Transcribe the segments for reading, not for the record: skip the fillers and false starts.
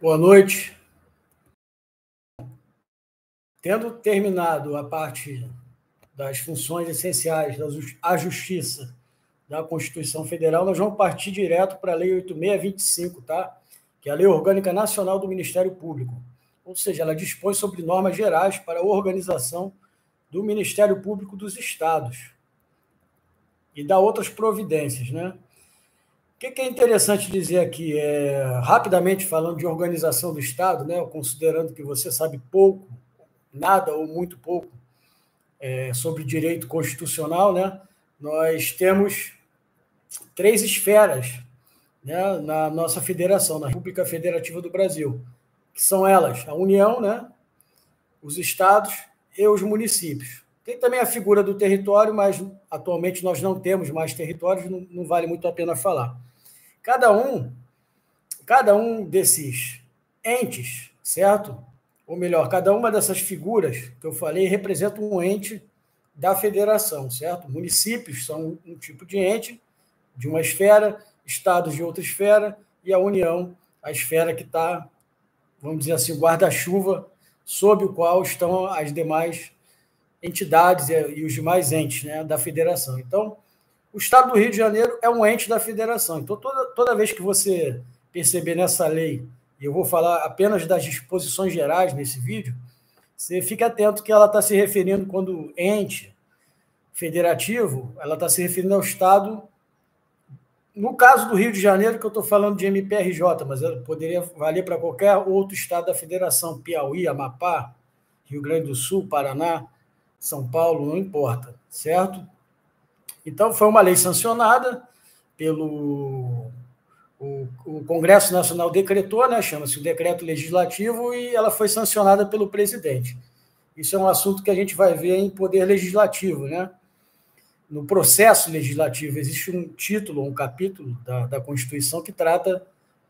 Boa noite. Tendo terminado a parte das funções essenciais da Justiça da Constituição Federal, nós vamos partir direto para a Lei 8625, tá? Que é a Lei Orgânica Nacional do Ministério Público. Ou seja, ela dispõe sobre normas gerais para a organização do Ministério Público dos Estados e dá outras providências, né? O que é interessante dizer aqui, rapidamente falando de organização do Estado, né, considerando que você sabe pouco, nada ou muito pouco sobre direito constitucional, né, nós temos 3 esferas, né, na nossa federação, na República Federativa do Brasil, que são elas, a União, né, os estados e os municípios. Tem também a figura do território, mas atualmente nós não temos mais territórios, não vale muito a pena falar. Cada um desses entes, certo? Ou melhor, cada uma dessas figuras que eu falei representa um ente da federação, certo? Municípios são um tipo de ente de uma esfera, estados de outra esfera, e a União, a esfera que está, vamos dizer assim, o guarda-chuva sob o qual estão as demais entidades e os demais entes, né, da federação. Então, o Estado do Rio de Janeiro é um ente da federação. Então, toda vez que você perceber nessa lei, e eu vou falar apenas das disposições gerais nesse vídeo, você fica atento que ela está se referindo, quando ente federativo, ela está se referindo ao Estado, no caso do Rio de Janeiro, que eu estou falando de MPRJ, mas ela poderia valer para qualquer outro estado da federação, Piauí, Amapá, Rio Grande do Sul, Paraná, São Paulo, não importa, certo? Então, foi uma lei sancionada pelo o Congresso Nacional decretou, né, chama-se o Decreto Legislativo, e ela foi sancionada pelo presidente. Isso é um assunto que a gente vai ver em poder legislativo, né? No processo legislativo existe um título, um capítulo da Constituição que trata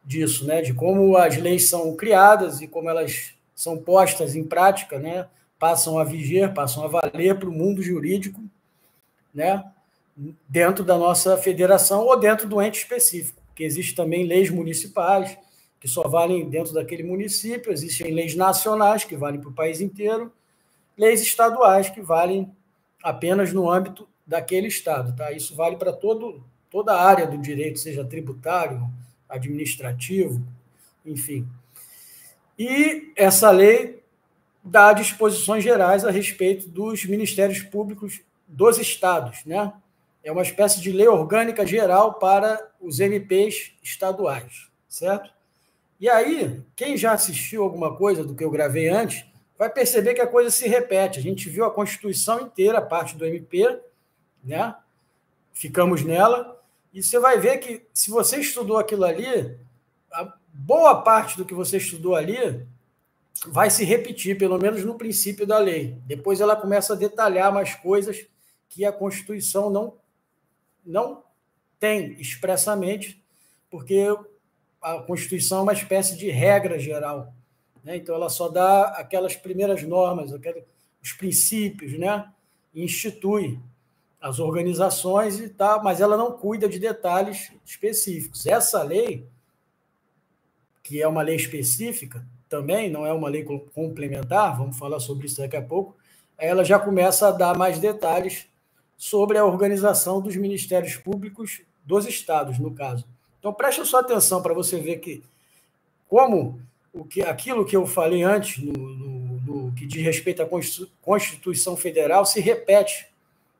disso, né, de como as leis são criadas e como elas são postas em prática, né, passam a viger, passam a valer para o mundo jurídico, né, dentro da nossa federação ou dentro do ente específico, porque existem também leis municipais que só valem dentro daquele município, existem leis nacionais que valem para o país inteiro, leis estaduais que valem apenas no âmbito daquele estado, tá? Isso vale para toda a área do direito, seja tributário, administrativo, enfim. E essa lei dá disposições gerais a respeito dos ministérios públicos dos estados, né? É uma espécie de lei orgânica geral para os MPs estaduais, certo? E aí, quem já assistiu alguma coisa do que eu gravei antes, vai perceber que a coisa se repete. A gente viu a Constituição inteira, a parte do MP, né? Ficamos nela, e você vai ver que, se você estudou aquilo ali, a boa parte do que você estudou ali vai se repetir, pelo menos no princípio da lei. Depois ela começa a detalhar mais coisas que a Constituição não tem expressamente, porque a Constituição é uma espécie de regra geral, né? Então, ela só dá aquelas primeiras normas, os princípios, né? E institui as organizações, e tá, mas ela não cuida de detalhes específicos. Essa lei, que é uma lei específica, também não é uma lei complementar, vamos falar sobre isso daqui a pouco, ela já começa a dar mais detalhes sobre a organização dos ministérios públicos dos estados, no caso. Então, preste sua atenção para você ver que aquilo que eu falei antes, no que diz respeito à Constituição Federal, se repete,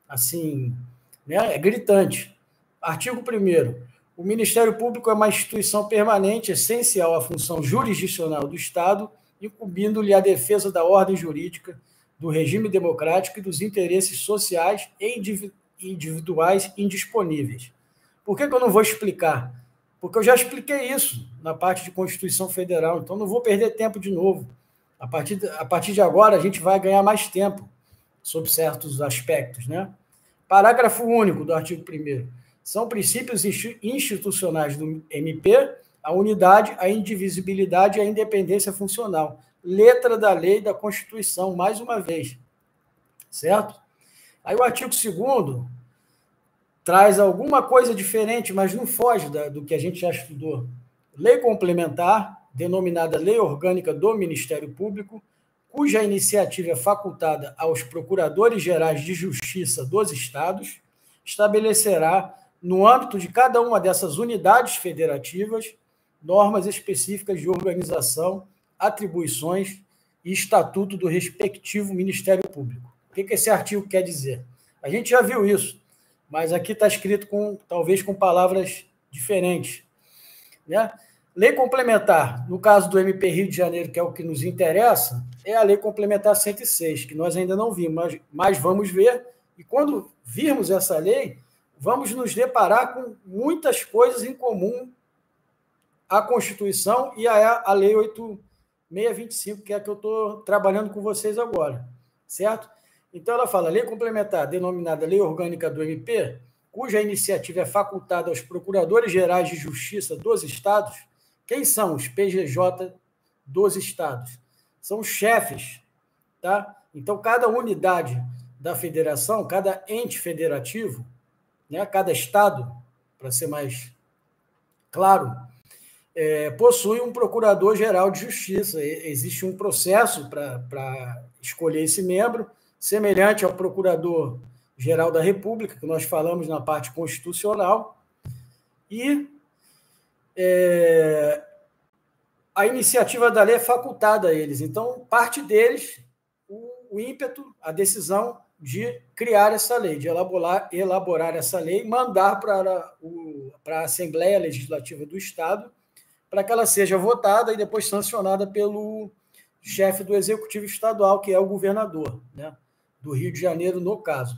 assim, né? É gritante. Artigo 1º. O Ministério Público é uma instituição permanente, essencial à função jurisdicional do Estado, incumbindo-lhe a defesa da ordem jurídica, do regime democrático e dos interesses sociais e individuais indisponíveis. Por que eu não vou explicar? Porque eu já expliquei isso na parte de Constituição Federal, então não vou perder tempo de novo. A partir de agora, a gente vai ganhar mais tempo sobre certos aspectos, né? Parágrafo único do artigo 1º. São princípios institucionais do MP a unidade, a indivisibilidade e a independência funcional. Letra da lei da Constituição, mais uma vez. Certo? Aí o artigo 2º traz alguma coisa diferente, mas não foge do que a gente já estudou. Lei complementar denominada Lei Orgânica do Ministério Público, cuja iniciativa é facultada aos procuradores gerais de justiça dos estados, estabelecerá, no âmbito de cada uma dessas unidades federativas, normas específicas de organização, atribuições e estatuto do respectivo Ministério Público. O que esse artigo quer dizer? A gente já viu isso, mas aqui está escrito talvez com palavras diferentes, né? Lei complementar, no caso do MP Rio de Janeiro, que é o que nos interessa, é a Lei Complementar 106, que nós ainda não vimos, mas vamos ver, e quando virmos essa lei, vamos nos deparar com muitas coisas em comum à Constituição e à Lei 8625, que é a que eu estou trabalhando com vocês agora, certo? Então, ela fala, lei complementar, denominada Lei Orgânica do MP, cuja iniciativa é facultada aos procuradores gerais de justiça dos estados. Quem são os PGJ dos estados? São os chefes, tá? Então, cada unidade da federação, cada ente federativo, né, cada estado, para ser mais claro, possui um procurador-geral de justiça. Existe um processo para escolher esse membro, semelhante ao procurador-geral da República, que nós falamos na parte constitucional, e a iniciativa da lei é facultada a eles. Então, parte deles, o ímpeto, a decisão de criar essa lei, de elaborar essa lei, mandar para a Assembleia Legislativa do Estado, para que ela seja votada e depois sancionada pelo chefe do Executivo Estadual, que é o governador, né, do Rio de Janeiro, no caso.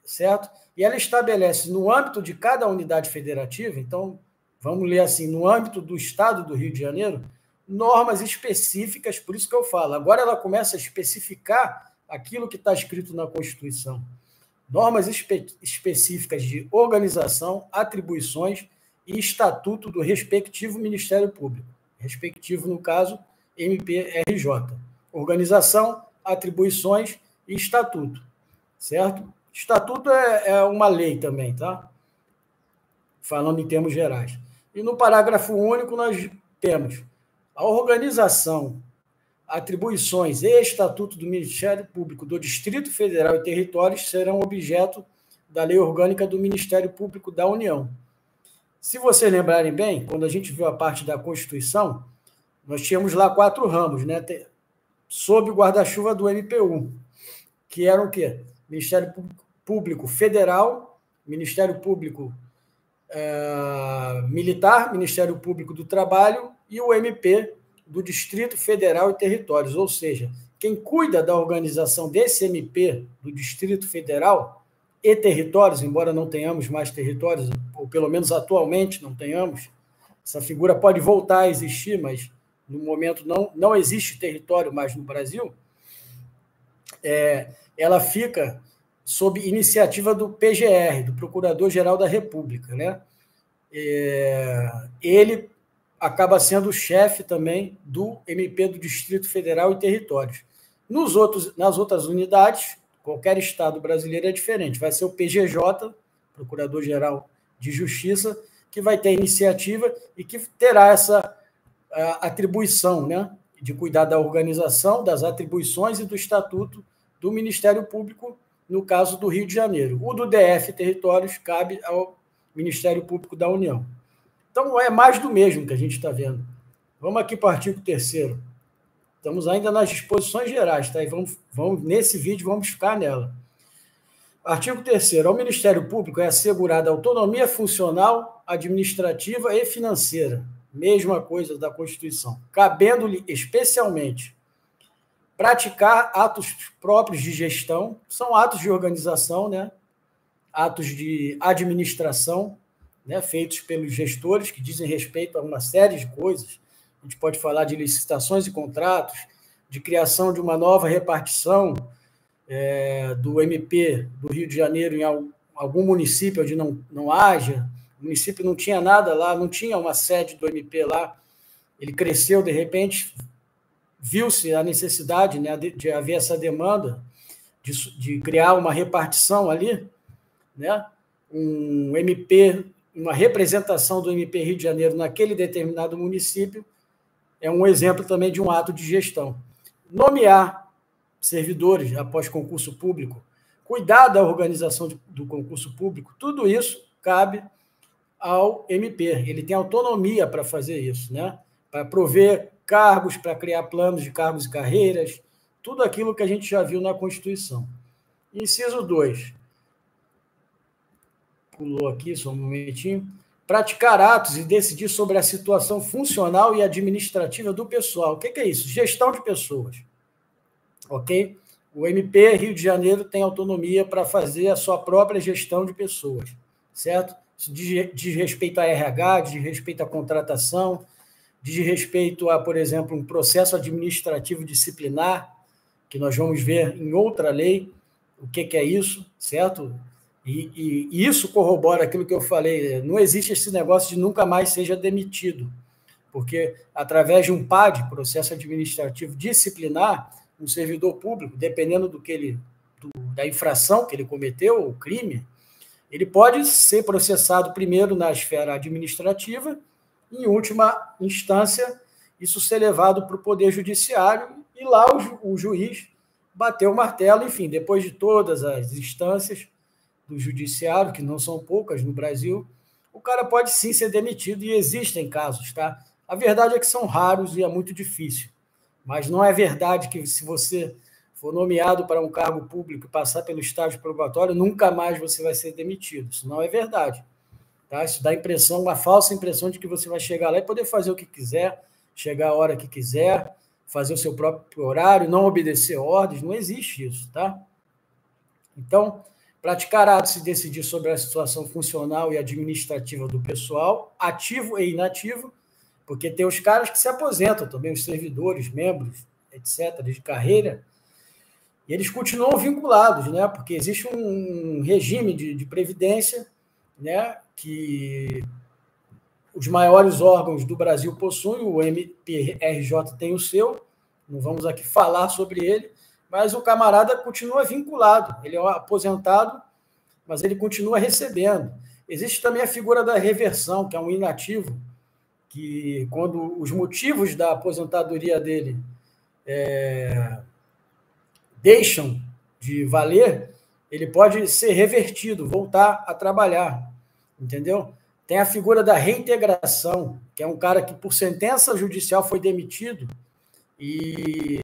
Certo? E ela estabelece, no âmbito de cada unidade federativa, então, vamos ler assim, no âmbito do Estado do Rio de Janeiro, normas específicas, por isso que eu falo. Agora ela começa a especificar aquilo que está escrito na Constituição. Normas específicas de organização, atribuições e estatuto do respectivo Ministério Público. Respectivo, no caso, MPRJ. Organização, atribuições e estatuto. Certo? Estatuto é uma lei também, tá? Falando em termos gerais. E no parágrafo único nós temos a organização, atribuições e estatuto do Ministério Público do Distrito Federal e Territórios serão objeto da Lei Orgânica do Ministério Público da União. Se vocês lembrarem bem, quando a gente viu a parte da Constituição, nós tínhamos lá 4 ramos, né, sob o guarda-chuva do MPU, que eram o quê? Ministério Público Federal, Ministério Público Militar, Ministério Público do Trabalho e o MP do Distrito Federal e Territórios. Ou seja, quem cuida da organização desse MP do Distrito Federal e territórios, embora não tenhamos mais territórios, ou pelo menos atualmente não tenhamos, essa figura pode voltar a existir, mas no momento não existe território mais no Brasil, ela fica sob iniciativa do PGR, do Procurador-Geral da República, né? Ele acaba sendo o chefe também do MP do Distrito Federal e Territórios. Nas outras unidades, qualquer estado brasileiro é diferente. Vai ser o PGJ, Procurador-Geral de Justiça, que vai ter iniciativa e que terá essa atribuição, né, de cuidar da organização, das atribuições e do estatuto do Ministério Público, no caso do Rio de Janeiro. O do DF Territórios cabe ao Ministério Público da União. Então, é mais do mesmo que a gente está vendo. Vamos aqui para o artigo 3º. Estamos ainda nas disposições gerais, tá? E nesse vídeo vamos ficar nela. Artigo 3º. Ao Ministério Público é assegurada autonomia funcional, administrativa e financeira. Mesma coisa da Constituição. Cabendo-lhe especialmente praticar atos próprios de gestão, são atos de organização, né? Atos de administração, né? Feitos pelos gestores, que dizem respeito a uma série de coisas. A gente pode falar de licitações e contratos, de criação de uma nova repartição do MP do Rio de Janeiro em algum município onde não haja. O município não tinha nada lá, não tinha uma sede do MP lá. Ele cresceu, de repente, viu-se a necessidade, né, de haver essa demanda de criar uma repartição ali, né, um MP, uma representação do MP Rio de Janeiro naquele determinado município, é um exemplo também de um ato de gestão. Nomear servidores após concurso público, cuidar da organização do concurso público, tudo isso cabe ao MP. Ele tem autonomia para fazer isso, né? Para prover cargos, para criar planos de cargos e carreiras, tudo aquilo que a gente já viu na Constituição. Inciso 2. Pulou aqui, só um momentinho. Praticar atos e decidir sobre a situação funcional e administrativa do pessoal. O que é isso? Gestão de pessoas. Ok? O MP Rio de Janeiro tem autonomia para fazer a sua própria gestão de pessoas, certo? Isso diz respeito a RH, diz respeito à contratação, diz respeito a, por exemplo, um processo administrativo disciplinar, que nós vamos ver em outra lei o que é isso, certo? E isso corrobora aquilo que eu falei, não existe esse negócio de nunca mais seja demitido, porque através de um PAD, processo administrativo disciplinar, um servidor público, dependendo da infração que ele cometeu, o crime, ele pode ser processado primeiro na esfera administrativa, em última instância, isso ser levado para o Poder Judiciário, e lá o juiz bateu o martelo, enfim, depois de todas as instâncias do judiciário, que não são poucas no Brasil, o cara pode sim ser demitido, e existem casos, tá? A verdade é que são raros e é muito difícil, mas não é verdade que se você for nomeado para um cargo público e passar pelo estágio probatório, nunca mais você vai ser demitido. Isso não é verdade. Tá? Isso dá uma falsa impressão de que você vai chegar lá e poder fazer o que quiser, chegar a hora que quiser, fazer o seu próprio horário, não obedecer ordens. Não existe isso. Tá? Então, praticar atos e decidir sobre a situação funcional e administrativa do pessoal, ativo e inativo, porque tem os caras que se aposentam também, os servidores, membros, etc., de carreira, e eles continuam vinculados, né? Porque existe um regime de previdência, né? Que os maiores órgãos do Brasil possuem, o MPRJ tem o seu, não vamos aqui falar sobre ele, mas o camarada continua vinculado, ele é um aposentado, mas ele continua recebendo. Existe também a figura da reversão, que é um inativo, que quando os motivos da aposentadoria dele deixam de valer, ele pode ser revertido, voltar a trabalhar, entendeu? Tem a figura da reintegração, que é um cara que, por sentença judicial, foi demitido e,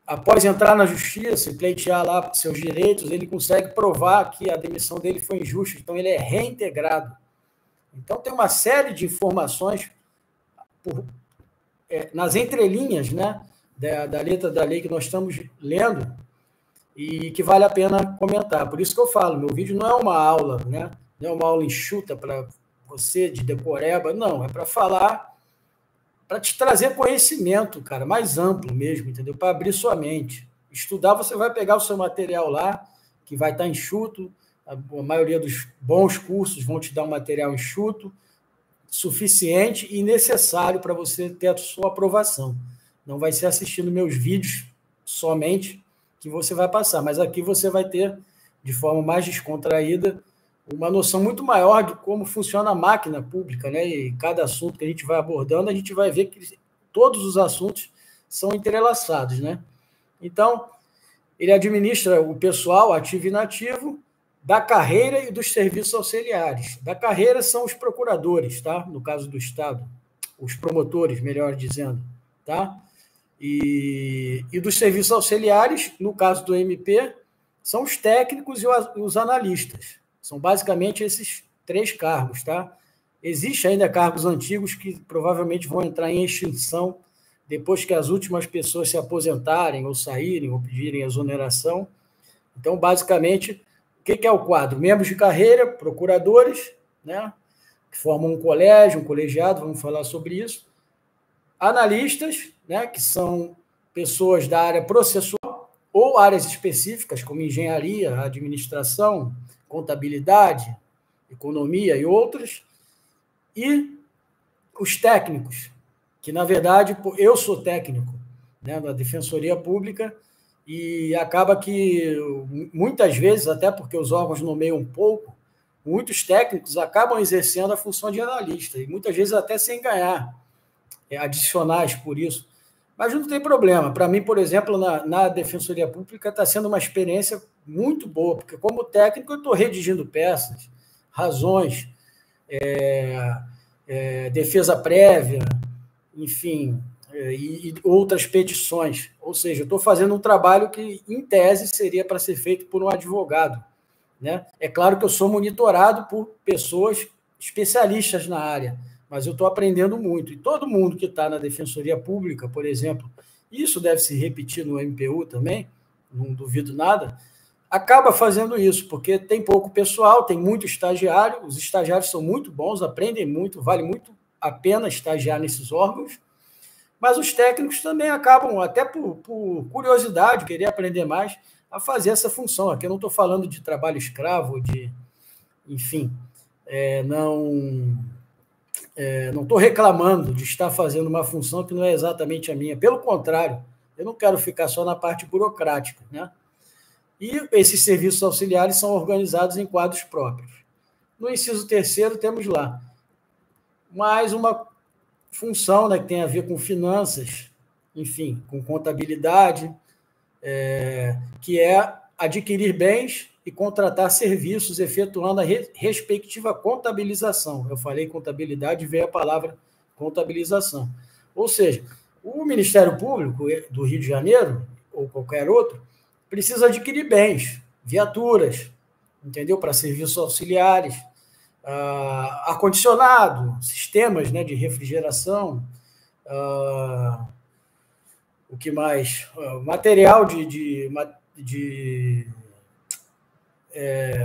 após entrar na justiça e pleitear lá seus direitos, ele consegue provar que a demissão dele foi injusta, então ele é reintegrado. Então, tem uma série de informações nas entrelinhas, né, da letra da lei que nós estamos lendo e que vale a pena comentar. Por isso que eu falo, meu vídeo não é uma aula, né? Não é uma aula enxuta para você de decoreba, não, é para falar, para te trazer conhecimento, cara, mais amplo mesmo, entendeu? Para abrir sua mente. Estudar, você vai pegar o seu material lá, que vai estar enxuto, a maioria dos bons cursos vão te dar um material enxuto, suficiente e necessário para você ter a sua aprovação. Não vai ser assistindo meus vídeos somente que você vai passar, mas aqui você vai ter, de forma mais descontraída, uma noção muito maior de como funciona a máquina pública, né? E cada assunto que a gente vai abordando, a gente vai ver que todos os assuntos são entrelaçados, né? Então, ele administra o pessoal ativo e inativo da carreira e dos serviços auxiliares. Da carreira são os procuradores, tá? No caso do Estado, os promotores, melhor dizendo, tá? E dos serviços auxiliares, no caso do MP, são os técnicos e os analistas. São basicamente esses 3 cargos, tá? Existem ainda cargos antigos que provavelmente vão entrar em extinção depois que as últimas pessoas se aposentarem ou saírem ou pedirem exoneração. Então, basicamente, o que é o quadro? Membros de carreira, procuradores, né? Que formam um colégio, um colegiado, vamos falar sobre isso. Analistas, né, que são pessoas da área processual ou áreas específicas, como engenharia, administração, contabilidade, economia e outras. E os técnicos, que, na verdade, eu sou técnico, né, na Defensoria Pública, e acaba que, muitas vezes, até porque os órgãos nomeiam um pouco, muitos técnicos acabam exercendo a função de analista, e muitas vezes até sem ganhar. adicionais por isso. Mas não tem problema. Para mim, por exemplo, na Defensoria Pública está sendo uma experiência muito boa, porque como técnico eu estou redigindo peças, razões, defesa prévia, enfim, e outras petições. Ou seja, eu estou fazendo um trabalho que, em tese, seria para ser feito por um advogado, né? É claro que eu sou monitorado por pessoas especialistas na área, mas eu estou aprendendo muito. E todo mundo que está na Defensoria Pública, por exemplo, isso deve se repetir no MPU também, não duvido nada, acaba fazendo isso, porque tem pouco pessoal, tem muito estagiário, os estagiários são muito bons, aprendem muito, vale muito a pena estagiar nesses órgãos, mas os técnicos também acabam, até por curiosidade, querer aprender mais, a fazer essa função. Aqui eu não estou falando de trabalho escravo, enfim, não estou reclamando de estar fazendo uma função que não é exatamente a minha. Pelo contrário, eu não quero ficar só na parte burocrática, né? E esses serviços auxiliares são organizados em quadros próprios. No inciso 3º, temos lá mais uma função, né, que tem a ver com finanças, enfim, com contabilidade, que é adquirir bens e contratar serviços, efetuando a respectiva contabilização. Eu falei contabilidade, veio a palavra contabilização. Ou seja, o Ministério Público do Rio de Janeiro, ou qualquer outro, precisa adquirir bens, viaturas, entendeu? Para serviços auxiliares, ar-condicionado, sistemas, né, de refrigeração, o que mais? Material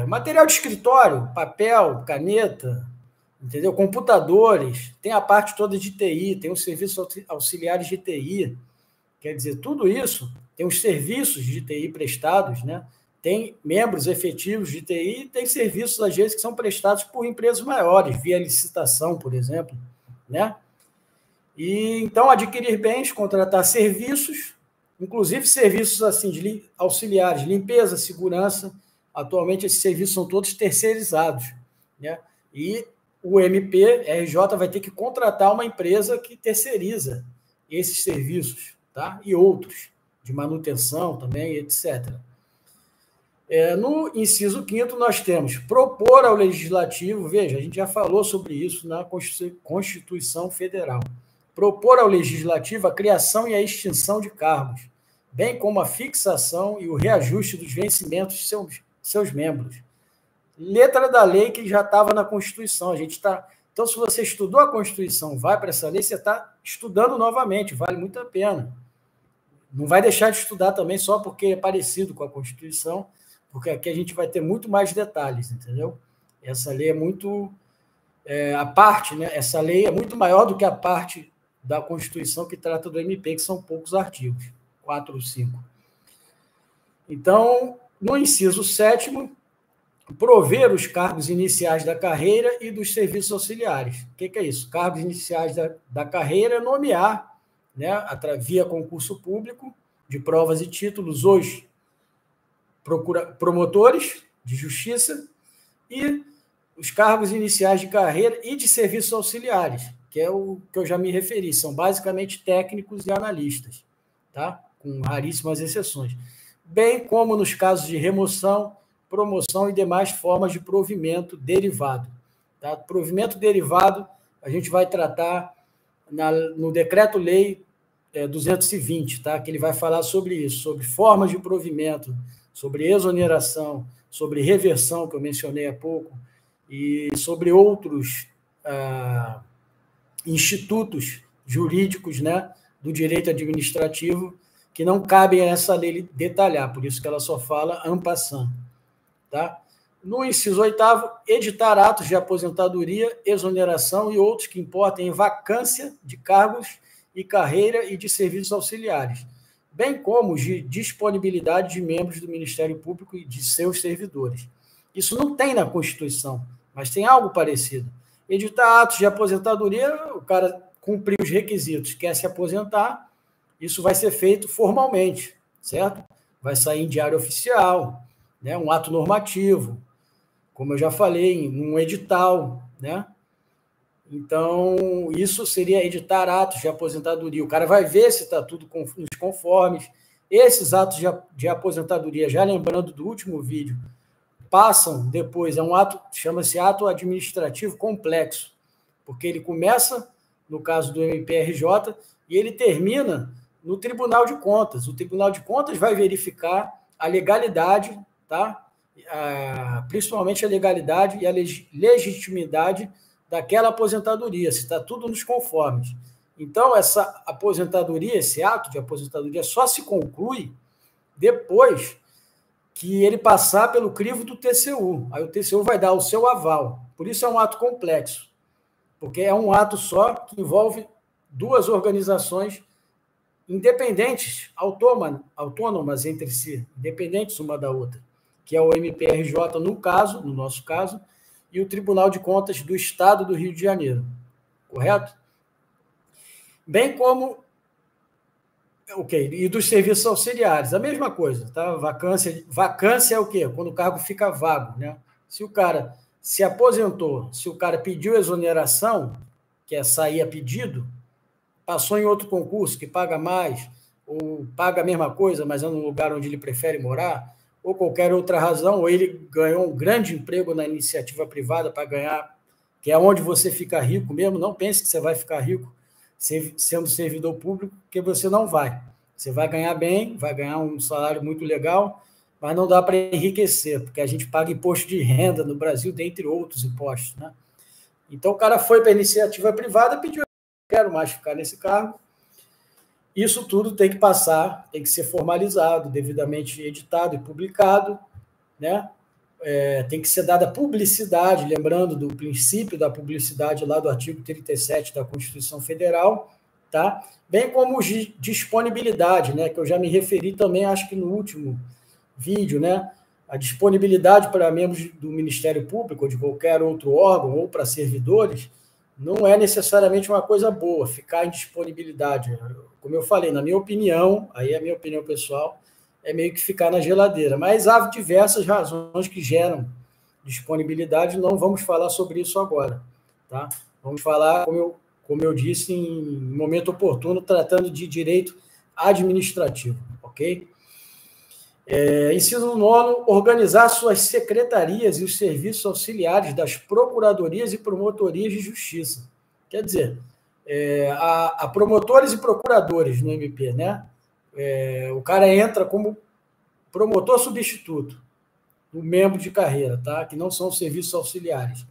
material de escritório, papel, caneta, entendeu? Computadores, tem a parte toda de TI, tem os serviços auxiliares de TI, quer dizer, tudo isso, tem os serviços de TI prestados, né? Tem membros efetivos de TI, tem serviços, às vezes, que são prestados por empresas maiores, via licitação, por exemplo, né? E, então, adquirir bens, contratar serviços, inclusive serviços assim, auxiliares, limpeza, segurança. Atualmente, esses serviços são todos terceirizados, né? E o MPRJ vai ter que contratar uma empresa que terceiriza esses serviços, tá? E outros, de manutenção também, etc. No inciso 5º, nós temos propor ao Legislativo, veja, a gente já falou sobre isso na Constituição Federal, propor ao Legislativo a criação e a extinção de cargos, bem como a fixação e o reajuste dos vencimentos de seus membros. Letra da lei que já estava na Constituição. Então, se você estudou a Constituição, vai para essa lei, você está estudando novamente, vale muito a pena. Não vai deixar de estudar também só porque é parecido com a Constituição, porque aqui a gente vai ter muito mais detalhes, entendeu? Essa lei é muito... a parte, né? Essa lei é muito maior do que a parte da Constituição que trata do MP, que são poucos artigos, 4 ou 5. Então, no inciso 7º, prover os cargos iniciais da carreira e dos serviços auxiliares. O que é isso? Cargos iniciais da carreira é nomear, né, via concurso público, de provas e títulos, os promotores de justiça e os cargos iniciais de carreira e de serviços auxiliares, que é o que eu já me referi, são basicamente técnicos e analistas, tá? Com raríssimas exceções. Bem como nos casos de remoção, promoção e demais formas de provimento derivado. Tá? Provimento derivado, a gente vai tratar no Decreto-Lei 220, tá? Que ele vai falar sobre isso, sobre formas de provimento, sobre exoneração, sobre reversão, que eu mencionei há pouco, e sobre outros institutos jurídicos, né, do direito administrativo que não cabem a essa lei detalhar, por isso que ela só fala en passant. Tá? No inciso 8º, editar atos de aposentadoria, exoneração e outros que importem em vacância de cargos e carreira e de serviços auxiliares, bem como de disponibilidade de membros do Ministério Público e de seus servidores. Isso não tem na Constituição, mas tem algo parecido. Editar atos de aposentadoria, o cara cumprir os requisitos, quer se aposentar, isso vai ser feito formalmente, certo? Vai sair em diário oficial, né? Um ato normativo, como eu já falei, um edital, né? Então, isso seria editar atos de aposentadoria. O cara vai ver se está tudo nos conformes. Esses atos de aposentadoria, já lembrando do último vídeo, passam depois, é um ato, chama-se ato administrativo complexo, porque ele começa, no caso do MPRJ, e ele termina no Tribunal de Contas. O Tribunal de Contas vai verificar a legalidade, tá? Principalmente a legalidade e a legitimidade daquela aposentadoria, se está tudo nos conformes. Então, essa aposentadoria, esse ato de aposentadoria só se conclui depois que ele passar pelo crivo do TCU. Aí o TCU vai dar o seu aval. Por isso é um ato complexo, porque é um ato só que envolve duas organizações independentes, autônomas entre si, independentes uma da outra, que é o MPRJ, no nosso caso, e o Tribunal de Contas do Estado do Rio de Janeiro. Correto? Bem como... Ok, e dos serviços auxiliares, a mesma coisa, tá? Vacância é o quê? Quando o cargo fica vago, né? Se o cara se aposentou, se o cara pediu exoneração, que é sair a pedido, passou em outro concurso que paga mais, ou paga a mesma coisa, mas é num lugar onde ele prefere morar, ou qualquer outra razão, ou ele ganhou um grande emprego na iniciativa privada para ganhar, que é onde você fica rico mesmo, não pense que você vai ficar rico sendo servidor público, porque você não vai. Você vai ganhar bem, vai ganhar um salário muito legal, mas não dá para enriquecer, porque a gente paga imposto de renda no Brasil, dentre outros impostos, né? Então, o cara foi para a iniciativa privada e pediu, não quero mais ficar nesse cargo. Isso tudo tem que passar, tem que ser formalizado, devidamente editado e publicado, né? Tem que ser dada publicidade, lembrando do princípio da publicidade lá do artigo 37 da Constituição Federal, tá? Bem como disponibilidade, né? Que eu já me referi também, acho que no último vídeo, né? A disponibilidade para membros do Ministério Público ou de qualquer outro órgão ou para servidores não é necessariamente uma coisa boa, ficar em disponibilidade. Como eu falei, na minha opinião, aí é a minha opinião pessoal, é meio que ficar na geladeira. Mas há diversas razões que geram disponibilidade, não vamos falar sobre isso agora, tá? Vamos falar, como eu disse, em momento oportuno, tratando de direito administrativo, ok? Inciso 9, organizar suas secretarias e os serviços auxiliares das procuradorias e promotorias de justiça. Quer dizer, há promotores e procuradores no MP, né? O cara entra como promotor substituto, um membro de carreira, tá? Que não são serviços auxiliares.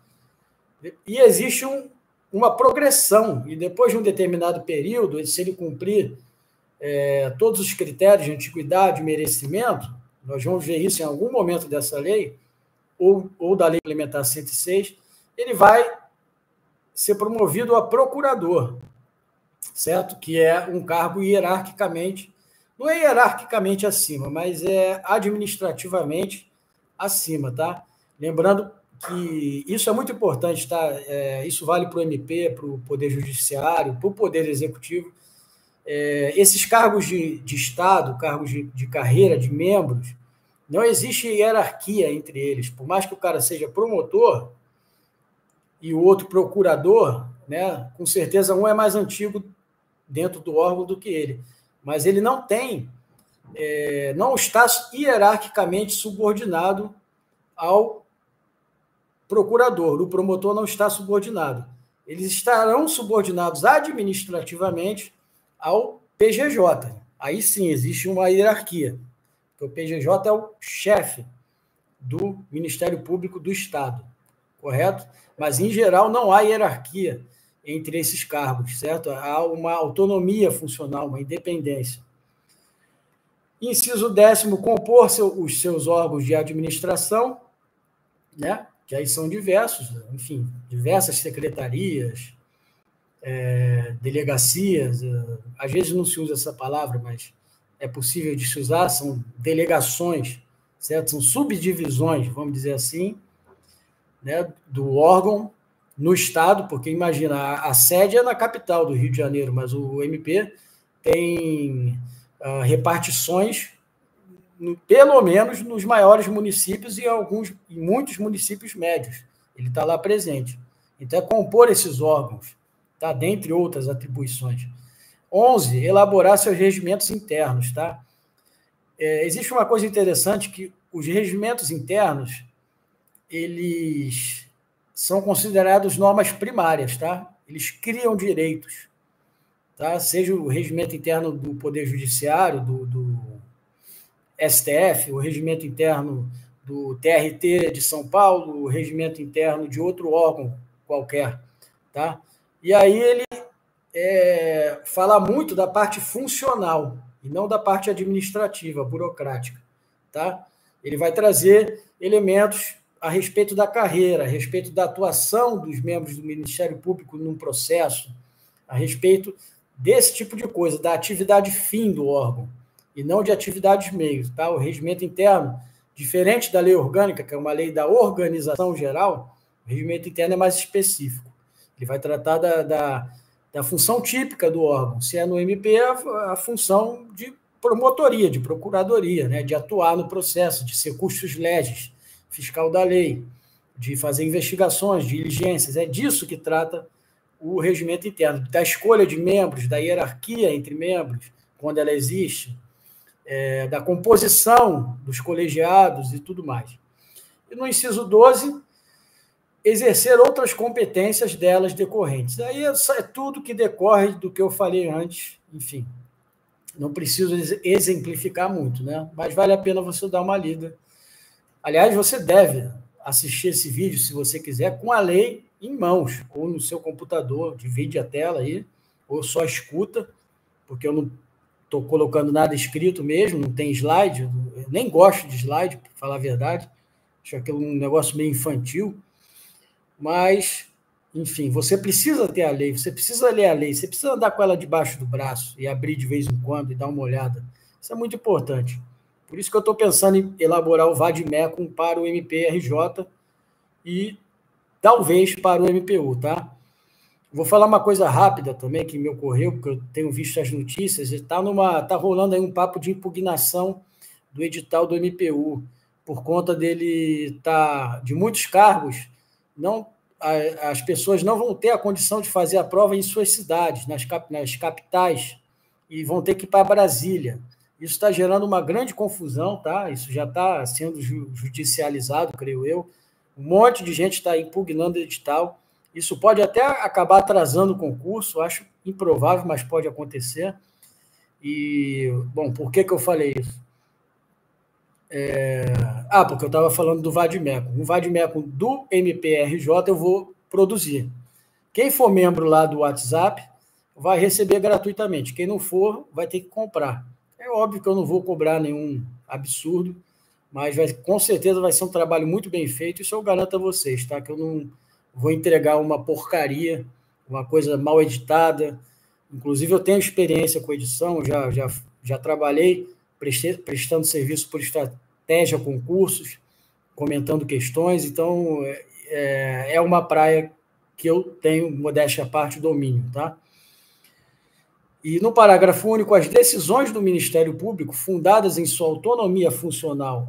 E existe uma progressão, e depois de um determinado período, se ele cumprir todos os critérios de antiguidade e merecimento, nós vamos ver isso em algum momento dessa lei, ou da Lei Complementar 106, ele vai ser promovido a procurador, certo? Que é um cargo hierarquicamente, não é hierarquicamente acima, mas é administrativamente acima, tá? Lembrando que isso é muito importante, tá? Isso vale para o MP, para o Poder Judiciário, para o Poder Executivo. Esses cargos de Estado, cargos de carreira, de membros, não existe hierarquia entre eles. Por mais que o cara seja promotor e o outro procurador, né, com certeza um é mais antigo dentro do órgão do que ele. Mas ele não não está hierarquicamente subordinado ao procurador. O promotor não está subordinado. Eles estarão subordinados administrativamente ao PGJ. Aí sim, existe uma hierarquia. O PGJ é o chefe do Ministério Público do Estado, correto? Mas, em geral, não há hierarquia entre esses cargos, certo? Há uma autonomia funcional, uma independência. Inciso 10º, compor os seus órgãos de administração, né? Que aí são diversos, enfim, diversas secretarias, delegacias, às vezes não se usa essa palavra, mas é possível de se usar, são delegações, certo? São subdivisões, vamos dizer assim, né, do órgão no Estado, porque imagina, a sede é na capital do Rio de Janeiro, mas o MP tem repartições, pelo menos nos maiores municípios e muitos municípios médios. Ele está lá presente. Então, é compor esses órgãos, tá? Dentre outras atribuições. 11, elaborar seus regimentos internos, tá? Existe uma coisa interessante que os regimentos internos, eles são considerados normas primárias, tá? Eles criam direitos, tá? Seja o regimento interno do Poder Judiciário, do STF, o regimento interno do TRT de São Paulo, o regimento interno de outro órgão qualquer, tá? E aí ele fala muito da parte funcional e não da parte administrativa, burocrática, tá? Ele vai trazer elementos a respeito da carreira, a respeito da atuação dos membros do Ministério Público num processo, a respeito desse tipo de coisa, da atividade fim do órgão, e não de atividades meios, tá? O regimento interno, diferente da lei orgânica, que é uma lei da organização geral, o regimento interno é mais específico. Ele vai tratar da função típica do órgão. Se é no MP, a função de promotoria, de procuradoria, né? De atuar no processo, de ser custos legis, fiscal da lei, de fazer investigações, diligências. É disso que trata o regimento interno, da escolha de membros, da hierarquia entre membros, quando ela existe, da composição dos colegiados e tudo mais. E no inciso 12, exercer outras competências delas decorrentes. Aí é tudo que decorre do que eu falei antes, enfim. Não preciso exemplificar muito, né? Mas vale a pena você dar uma lida. Aliás, você deve assistir esse vídeo, se você quiser, com a lei em mãos, ou no seu computador, divide a tela aí, ou só escuta, porque eu não estou colocando nada escrito mesmo, não tem slide, eu nem gosto de slide, para falar a verdade, acho aquilo um negócio meio infantil, mas, enfim, você precisa ter a lei, você precisa ler a lei, você precisa andar com ela debaixo do braço e abrir de vez em quando e dar uma olhada, isso é muito importante. Por isso que eu estou pensando em elaborar o VADMECUM para o MPRJ e talvez para o MPU, tá? Vou falar uma coisa rápida também que me ocorreu, porque eu tenho visto as notícias, está rolando aí um papo de impugnação do edital do MPU, por conta dele de muitos cargos, as pessoas não vão ter a condição de fazer a prova em suas cidades, nas capitais, e vão ter que ir para Brasília. Isso está gerando uma grande confusão, tá? Isso já está sendo judicializado, creio eu. Um monte de gente está impugnando o edital. Isso pode até acabar atrasando o concurso, acho improvável, mas pode acontecer. E, bom, por que eu falei isso? Porque eu estava falando do VADMECUM. Um VADMECUM do MPRJ eu vou produzir. Quem for membro lá do WhatsApp vai receber gratuitamente. Quem não for, vai ter que comprar. É óbvio que eu não vou cobrar nenhum absurdo, mas com certeza vai ser um trabalho muito bem feito, isso eu garanto a vocês, tá? Que eu não vou entregar uma porcaria, uma coisa mal editada. Inclusive, eu tenho experiência com edição, já trabalhei prestando serviço por estratégia, concursos, comentando questões, então é uma praia que eu tenho, modéstia à parte, domínio, tá? E no parágrafo único, as decisões do Ministério Público, fundadas em sua autonomia funcional,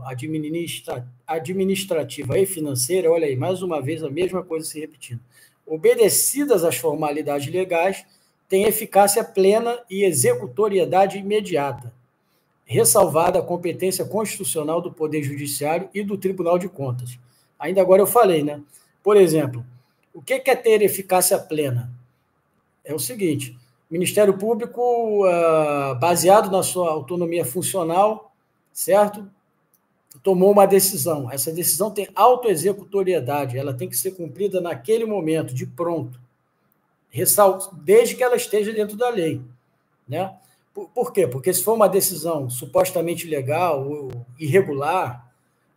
administrativa e financeira, olha aí, mais uma vez a mesma coisa se repetindo, obedecidas às formalidades legais, têm eficácia plena e executoriedade imediata, ressalvada a competência constitucional do Poder Judiciário e do Tribunal de Contas. Ainda agora eu falei, né? Por exemplo, o que é ter eficácia plena? É o seguinte: o Ministério Público, baseado na sua autonomia funcional, certo? Tomou uma decisão. Essa decisão tem autoexecutoriedade, ela tem que ser cumprida naquele momento, de pronto, desde que ela esteja dentro da lei, né? Por quê? Porque se for uma decisão supostamente ilegal, ou irregular,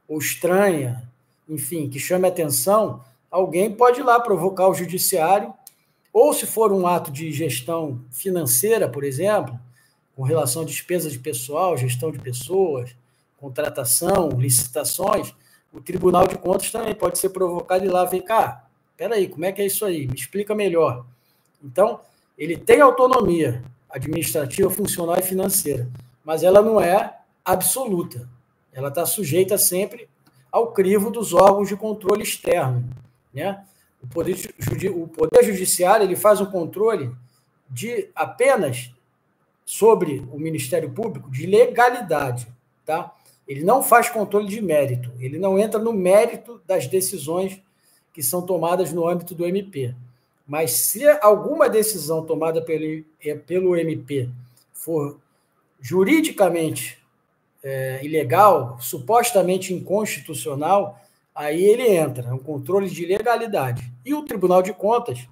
ou estranha, enfim, que chame atenção, alguém pode ir lá provocar o judiciário, ou se for um ato de gestão financeira, por exemplo, com relação a despesa de pessoal, gestão de pessoas, contratação, licitações, o Tribunal de Contas também pode ser provocado e lá, vem cá, espera aí, como é que é isso aí? Me explica melhor. Então, ele tem autonomia administrativa, funcional e financeira, mas ela não é absoluta. Ela está sujeita sempre ao crivo dos órgãos de controle externo, né? O Poder Judiciário ele faz um controle apenas sobre o Ministério Público de legalidade, tá? Ele não faz controle de mérito, ele não entra no mérito das decisões que são tomadas no âmbito do MP. Mas se alguma decisão tomada pelo MP for juridicamente ilegal, supostamente inconstitucional, aí ele entra, é um controle de legalidade. E o Tribunal de Contas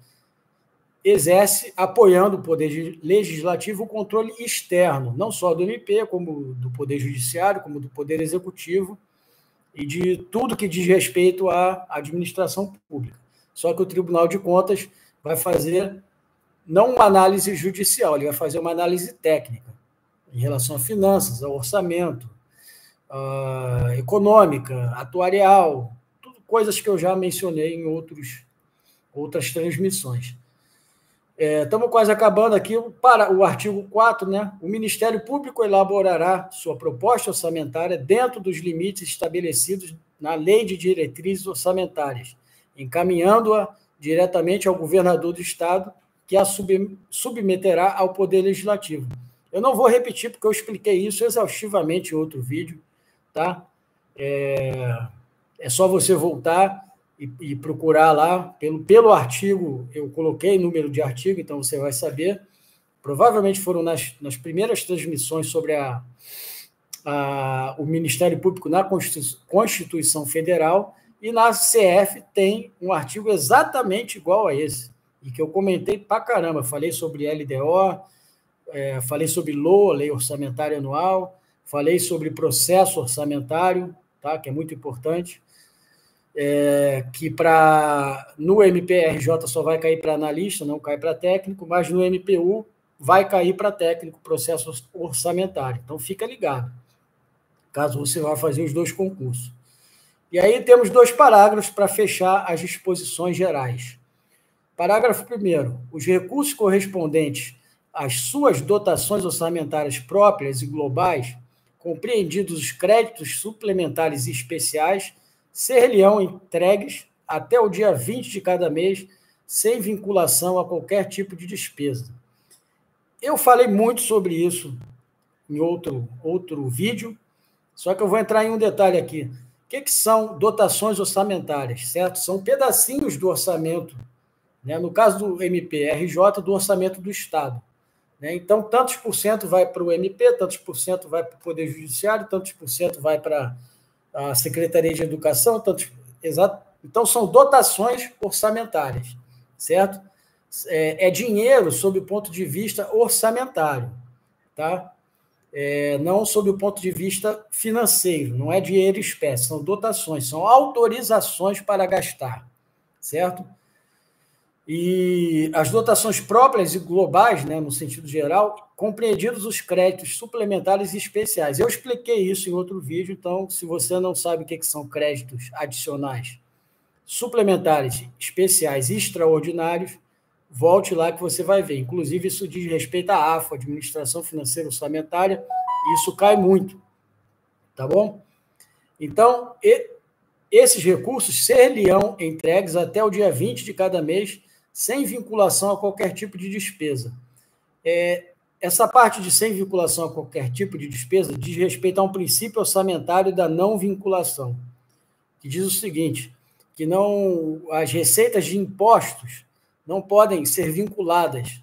exerce, apoiando o Poder Legislativo, o controle externo, não só do MP, como do Poder Judiciário, como do Poder Executivo, e de tudo que diz respeito à administração pública. Só que o Tribunal de Contas vai fazer não uma análise judicial, ele vai fazer uma análise técnica em relação a finanças, ao orçamento, econômica, atuarial, tudo coisas que eu já mencionei em outras transmissões. Estamos quase acabando aqui. Para o artigo 4, né? O Ministério Público elaborará sua proposta orçamentária dentro dos limites estabelecidos na Lei de Diretrizes Orçamentárias, encaminhando-a diretamente ao governador do Estado, que a submeterá ao Poder Legislativo. Eu não vou repetir, porque eu expliquei isso exaustivamente em outro vídeo, tá? É só você voltar e procurar lá pelo artigo. Eu coloquei número de artigo, então você vai saber. Provavelmente foram nas primeiras transmissões sobre o Ministério Público na Constituição Federal, e na CF tem um artigo exatamente igual a esse, e que eu comentei pra caramba. Falei sobre LDO, falei sobre LOA, Lei Orçamentária Anual, falei sobre processo orçamentário, tá? Que é muito importante, que no MPRJ só vai cair para analista, não cai para técnico, mas no MPU vai cair para técnico, processo orçamentário. Então, fica ligado, caso você vá fazer os dois concursos. E aí temos 2 parágrafos para fechar as disposições gerais. Parágrafo 1º. Os recursos correspondentes às suas dotações orçamentárias próprias e globais, compreendidos os créditos suplementares e especiais, ser-lhe-ão entregues até o dia 20 de cada mês, sem vinculação a qualquer tipo de despesa. Eu falei muito sobre isso em outro vídeo, só que eu vou entrar em um detalhe aqui. O que são dotações orçamentárias, certo? São pedacinhos do orçamento, né? No caso do MPRJ, do orçamento do Estado, né? Então, tantos por cento vai para o MP, tantos por cento vai para o Poder Judiciário, tantos por cento vai para a Secretaria de Educação, então são dotações orçamentárias, certo? É dinheiro sob o ponto de vista orçamentário, tá? Não sob o ponto de vista financeiro, não é dinheiro espécie, são dotações, são autorizações para gastar, certo? E as dotações próprias e globais, né, no sentido geral, compreendidos os créditos suplementares e especiais. Eu expliquei isso em outro vídeo, então, se você não sabe o que são créditos adicionais, suplementares, especiais e extraordinários, volte lá que você vai ver. Inclusive, isso diz respeito à AFO, Administração Financeira Orçamentária, e isso cai muito, tá bom? Então, esses recursos ser-lhe-ão entregues até o dia 20 de cada mês, sem vinculação a qualquer tipo de despesa. Essa parte de sem vinculação a qualquer tipo de despesa diz respeito a um princípio orçamentário da não vinculação, que diz o seguinte, que as receitas de impostos não podem ser vinculadas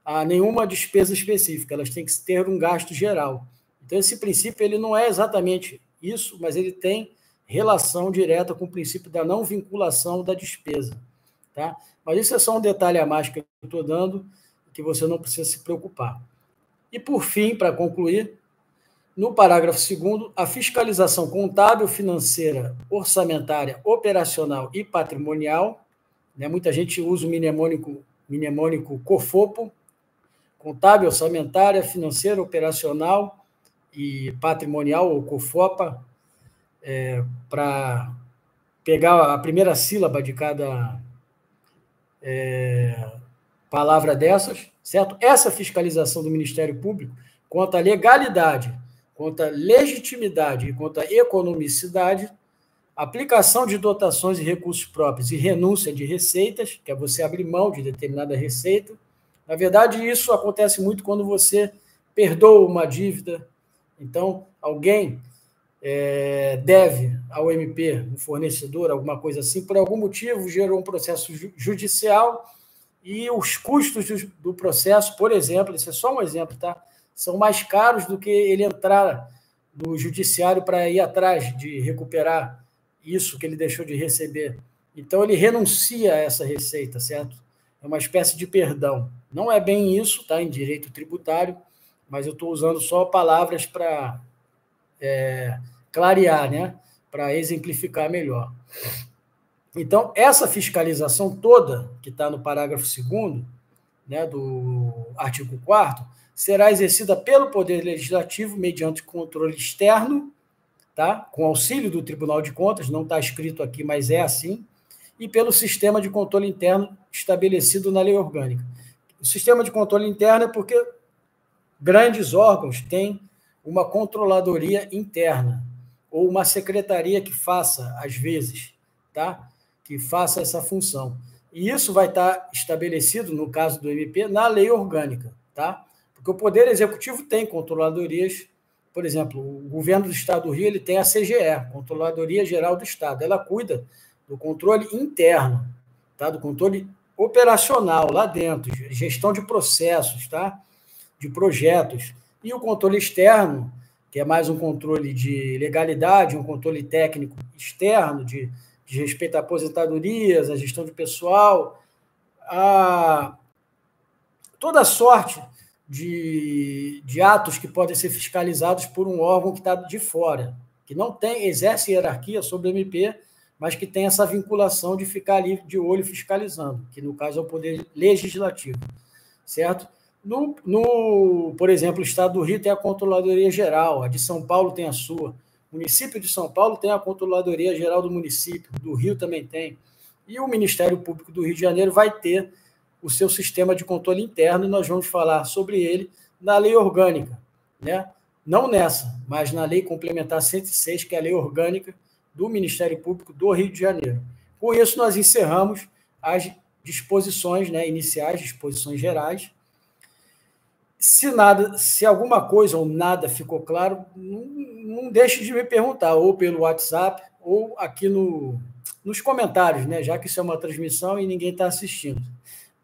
a nenhuma despesa específica, elas têm que ter um gasto geral. Então, esse princípio ele não é exatamente isso, mas ele tem relação direta com o princípio da não vinculação da despesa, tá? Mas isso é só um detalhe a mais que eu estou dando, que você não precisa se preocupar. E, por fim, para concluir, no parágrafo 2º, a fiscalização contábil, financeira, orçamentária, operacional e patrimonial, né? Muita gente usa o mnemônico COFOPO, contábil, orçamentária, financeira, operacional e patrimonial, ou COFOPA, para pegar a primeira sílaba de cada palavra dessas, certo? Essa fiscalização do Ministério Público, quanto à legalidade, quanto à legitimidade e quanto à economicidade, aplicação de dotações e recursos próprios e renúncia de receitas, que é você abrir mão de determinada receita. Na verdade, isso acontece muito quando você perdoa uma dívida. Então, alguém deve ao MP, um fornecedor, alguma coisa assim, por algum motivo gerou um processo judicial e os custos do processo, por exemplo, esse é só um exemplo, tá? São mais caros do que ele entrar no judiciário para ir atrás de recuperar isso que ele deixou de receber. Então, ele renuncia a essa receita, certo? É uma espécie de perdão. Não é bem isso, tá? Em direito tributário, mas eu estou usando só palavras para clarear, né? Para exemplificar melhor. Então, essa fiscalização toda, que está no parágrafo 2º, né, do artigo 4º, será exercida pelo Poder Legislativo mediante controle externo, tá? Com auxílio do Tribunal de Contas, não está escrito aqui, mas é assim, e pelo sistema de controle interno estabelecido na lei orgânica. O sistema de controle interno é porque grandes órgãos têm uma controladoria interna, ou uma secretaria que faça, às vezes, tá? Que faça essa função. E isso vai estar estabelecido, no caso do MP, na lei orgânica, tá? Porque o Poder Executivo tem controladorias, por exemplo, o governo do Estado do Rio ele tem a CGE, Controladoria Geral do Estado. Ela cuida do controle interno, tá? Do controle operacional lá dentro, gestão de processos, tá? De projetos. E o controle externo, que é mais um controle de legalidade, um controle técnico externo, de respeito a aposentadorias, a gestão de pessoal, toda sorte de atos que podem ser fiscalizados por um órgão que está de fora, que não exerce hierarquia sobre o MP, mas que tem essa vinculação de ficar ali de olho fiscalizando, que no caso é o Poder Legislativo, certo? Por exemplo, o Estado do Rio tem a Controladoria Geral, a de São Paulo tem a sua, o município de São Paulo tem a Controladoria Geral do município, do Rio também tem, e o Ministério Público do Rio de Janeiro vai ter o seu sistema de controle interno, e nós vamos falar sobre ele na lei orgânica, né? Não nessa, mas na lei complementar 106, que é a lei orgânica do Ministério Público do Rio de Janeiro. Com isso, nós encerramos as disposições, né, iniciais, disposições gerais. Se alguma coisa ou nada ficou claro, não deixe de me perguntar, ou pelo WhatsApp, ou aqui nos comentários, né? Já que isso é uma transmissão e ninguém está assistindo,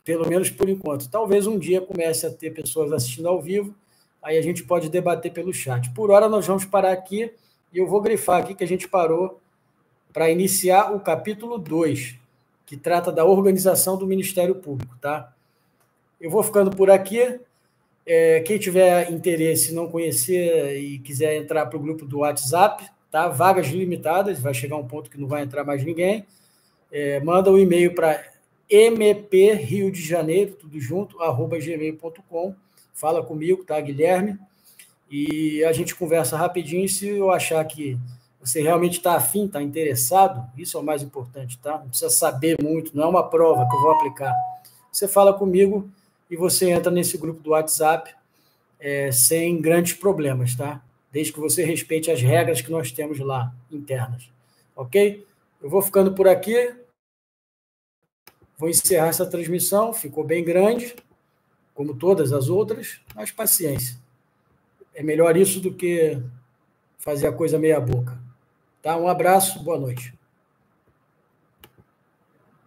pelo menos por enquanto. Talvez um dia comece a ter pessoas assistindo ao vivo, aí a gente pode debater pelo chat. Por hora, nós vamos parar aqui, e eu vou grifar aqui que a gente parou para iniciar o capítulo 2, que trata da organização do Ministério Público, tá? Eu vou ficando por aqui. Quem tiver interesse, não conhecer e quiser entrar para o grupo do WhatsApp, tá? Vagas limitadas, vai chegar um ponto que não vai entrar mais ninguém. Manda um e-mail para mpriodejaneiro, tudo junto, @gmail.com. Fala comigo, tá, Guilherme? E a gente conversa rapidinho. Se eu achar que você realmente está afim, está interessado, isso é o mais importante, tá? Não precisa saber muito, não é uma prova que eu vou aplicar. Você fala comigo e você entra nesse grupo do WhatsApp sem grandes problemas, tá? Desde que você respeite as regras que nós temos lá, internas. Ok? Eu vou ficando por aqui. Vou encerrar essa transmissão. Ficou bem grande, como todas as outras, mas paciência. É melhor isso do que fazer a coisa meia boca. Tá? Um abraço, boa noite.